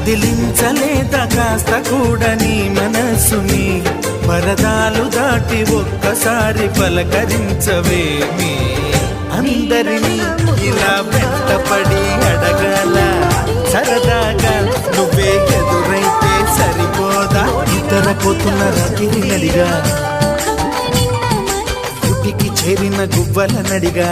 కదిలించలేదా కాస్త కూడా నీ మనసుని పరదాలు దాటి ఒక్కసారి పలకరించవేమి అందరినీ ఇలా వెంటపడి అడగాల సరదాగా నువ్వే ఎదురైతే సరిపోదా ఇతరపోతున్న రాత్రి నడిగా గుడికి చేరిన గువ్వల నడిగా